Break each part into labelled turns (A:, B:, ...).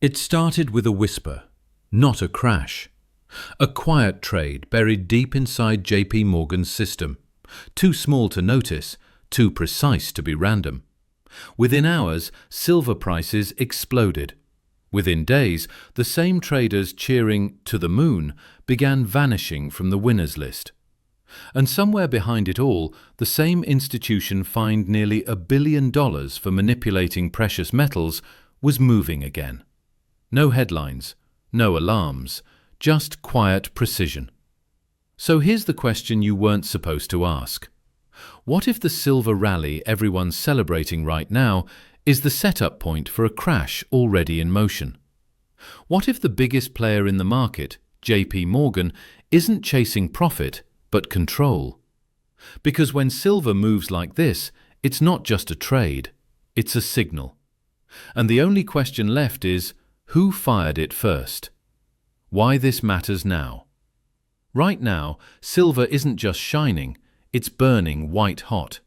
A: It started with a whisper, not a crash. A quiet trade buried deep inside JPMorgan's system, too small to notice, too precise to be random. Within hours, silver prices exploded. Within days, the same traders cheering "to the moon" began vanishing from the winners list. And somewhere behind it all, the same institution fined nearly $1 billion for manipulating precious metals was moving again. No headlines, no alarms, just quiet precision. So here's the question you weren't supposed to ask. What if the silver rally everyone's celebrating right now is the setup point for a crash already in motion? What if the biggest player in the market, JPMorgan, isn't chasing profit, but control? Because when silver moves like this, it's not just a trade, it's a signal. And the only question left is, who fired it first? Why this matters now? Right now, silver isn't just shining, it's burning white hot.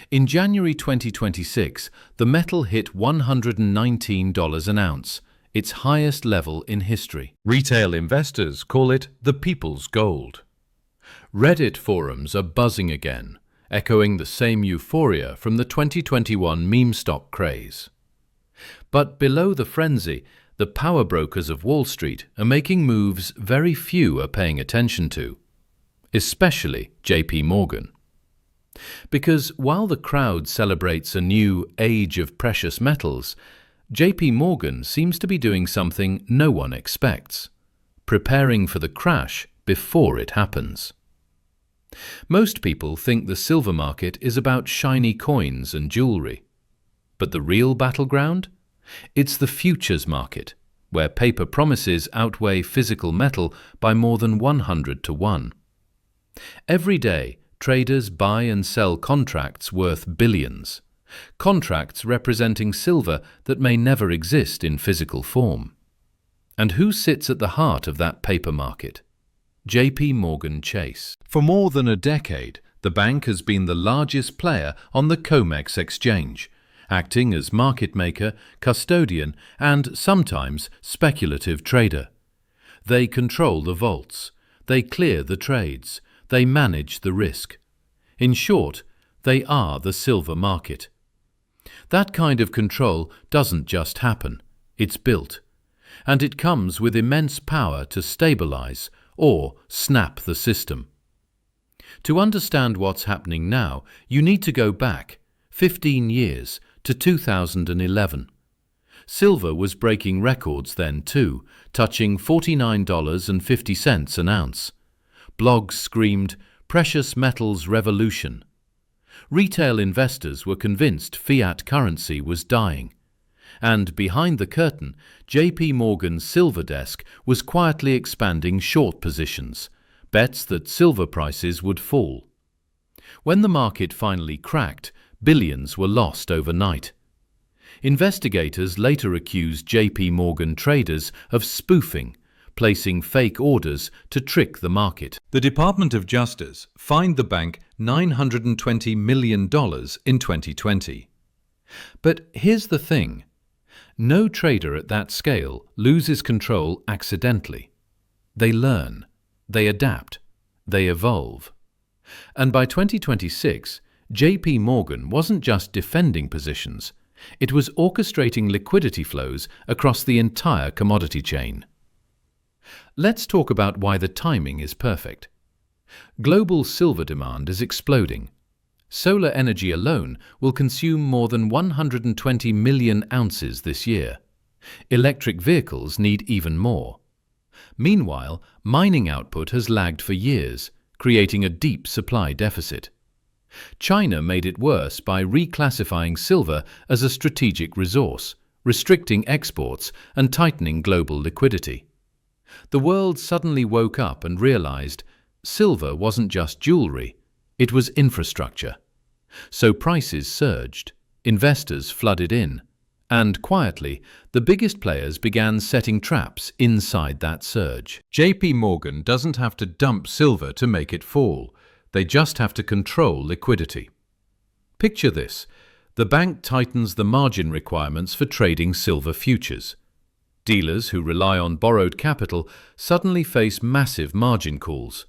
A: In January 2026, the metal hit $119 an ounce, its highest level in history. Retail investors call it the people's gold. Reddit forums are buzzing again, echoing the same euphoria from the 2021 meme stock craze. But below the frenzy, the power brokers of Wall Street are making moves very few are paying attention to, especially JPMorgan. Because while the crowd celebrates a new age of precious metals, JPMorgan seems to be doing something no one expects, preparing for the crash before it happens. Most people think the silver market is about shiny coins and jewelry. But the real battleground? It's the futures market, where paper promises outweigh physical metal by more than 100 to 1. Every day, traders buy and sell contracts worth billions, contracts representing silver that may never exist in physical form. And who sits at the heart of that paper market? JPMorgan Chase. For more than a decade, the bank has been the largest player on the COMEX exchange, acting as market maker, custodian, and sometimes speculative trader. They control the vaults, they clear the trades, they manage the risk. In short, they are the silver market. That kind of control doesn't just happen, it's built. And it comes with immense power to stabilize or snap the system. To understand what's happening now, you need to go back 15 years to 2011. Silver was breaking records then too, touching $49.50 an ounce. Blogs screamed, "Precious metals revolution." Retail investors were convinced fiat currency was dying. And behind the curtain, JPMorgan's silver desk was quietly expanding short positions, bets that silver prices would fall. When the market finally cracked, billions were lost overnight. Investigators later accused JPMorgan traders of spoofing, placing fake orders to trick the market. The Department of Justice fined the bank $920 million in 2020. But here's the thing. No trader at that scale loses control accidentally. They learn, they adapt, they evolve. And by 2026, JPMorgan wasn't just defending positions, it was orchestrating liquidity flows across the entire commodity chain. Let's talk about why the timing is perfect. Global silver demand is exploding. Solar energy alone will consume more than 120 million ounces this year. Electric vehicles need even more. Meanwhile, mining output has lagged for years, creating a deep supply deficit. China made it worse by reclassifying silver as a strategic resource, restricting exports and tightening global liquidity. The world suddenly woke up and realized silver wasn't just jewelry, it was infrastructure. So prices surged, investors flooded in, and quietly, the biggest players began setting traps inside that surge. JPMorgan doesn't have to dump silver to make it fall. They just have to control liquidity. Picture this. The bank tightens the margin requirements for trading silver futures. Dealers who rely on borrowed capital suddenly face massive margin calls.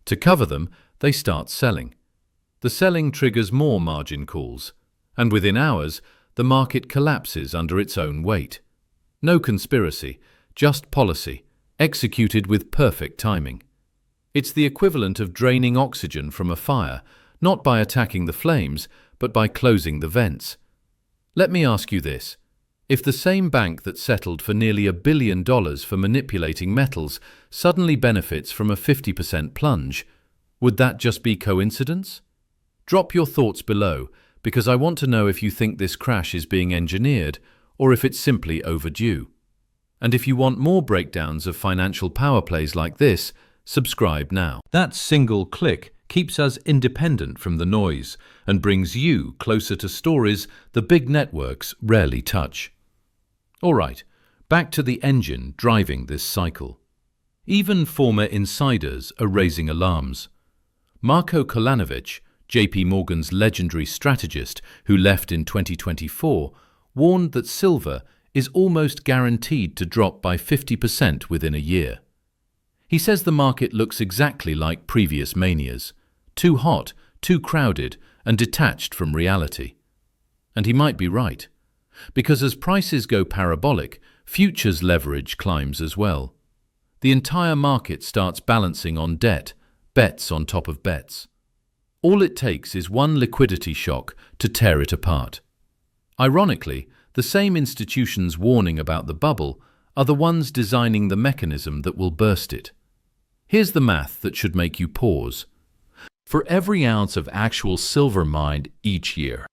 A: To cover them, they start selling. The selling triggers more margin calls, and within hours, the market collapses under its own weight. No conspiracy, just policy, executed with perfect timing. It's the equivalent of draining oxygen from a fire, not by attacking the flames, but by closing the vents. Let me ask you this. If the same bank that settled for nearly $1 billion for manipulating metals suddenly benefits from a 50% plunge, would that just be coincidence? Drop your thoughts below, because I want to know if you think this crash is being engineered or if it's simply overdue. And if you want more breakdowns of financial power plays like this, subscribe now. That single click keeps us independent from the noise and brings you closer to stories the big networks rarely touch. All right, back to the engine driving this cycle. Even former insiders are raising alarms. Marko Kolanovic, JPMorgan's legendary strategist who left in 2024, warned that silver is almost guaranteed to drop by 50% within a year. He says the market looks exactly like previous manias, too hot, too crowded, and detached from reality. And he might be right, because as prices go parabolic, futures leverage climbs as well. The entire market starts balancing on debt, bets on top of bets. All it takes is one liquidity shock to tear it apart. Ironically, the same institutions warning about the bubble are the ones designing the mechanism that will burst it. Here's the math that should make you pause. For every ounce of actual silver mined each year,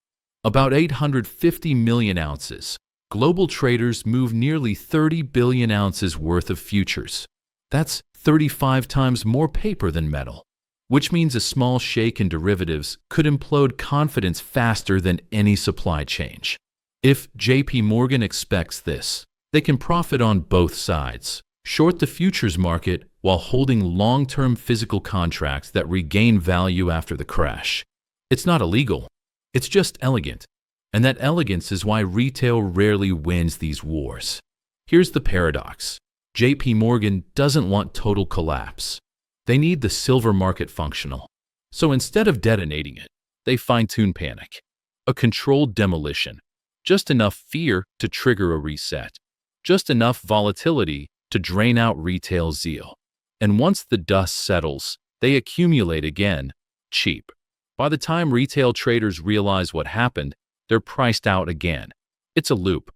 A: about 850 million ounces, global traders move nearly 30 billion ounces worth of futures. That's 35 times more paper than metal, which means a small shake in derivatives could implode confidence faster than any supply change. If JPMorgan expects this, they can profit on both sides, short the futures market while holding long-term physical contracts that regain value after the crash. It's not illegal, it's just elegant. And that elegance is why retail rarely wins these wars. Here's the paradox. JPMorgan doesn't want total collapse. They need the silver market functional. So instead of detonating it, they fine-tune panic. A controlled demolition. Just enough fear to trigger a reset. Just enough volatility to drain out retail zeal. And once the dust settles, they accumulate again, cheap. By the time retail traders realize what happened, they're priced out again. It's a loop,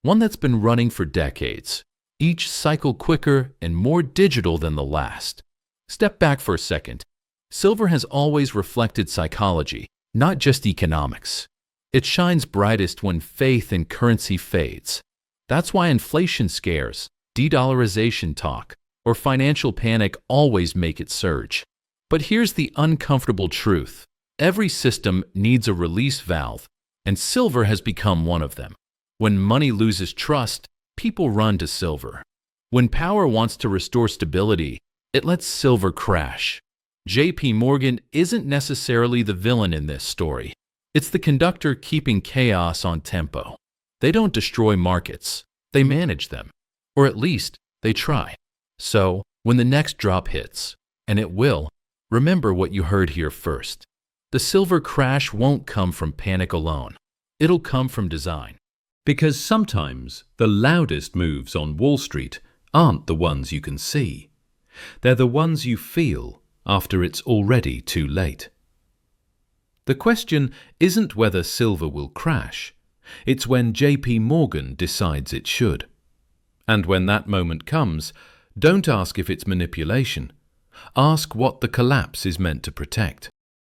A: one that's been running for decades, each cycle quicker and more digital than the last. Step back for a second. Silver has always reflected psychology, not just economics. It shines brightest when faith in currency fades. That's why inflation scares, de-dollarization talk, or financial panic always make it surge. But here's the uncomfortable truth. Every system needs a release valve, and silver has become one of them. When money loses trust, people run to silver. When power wants to restore stability, it lets silver crash. JPMorgan isn't necessarily the villain in this story. It's the conductor keeping chaos on tempo. They don't destroy markets, they manage them. Or at least, they try. So, when the next drop hits, and it will, remember what you heard here first. The silver crash won't come from panic alone. It'll come from design. Because sometimes the loudest moves on Wall Street aren't the ones you can see. They're the ones you feel after it's already too late. The question isn't whether silver will crash. It's when JPMorgan decides it should. And when that moment comes, don't ask if it's manipulation. Ask what the collapse is meant to protect.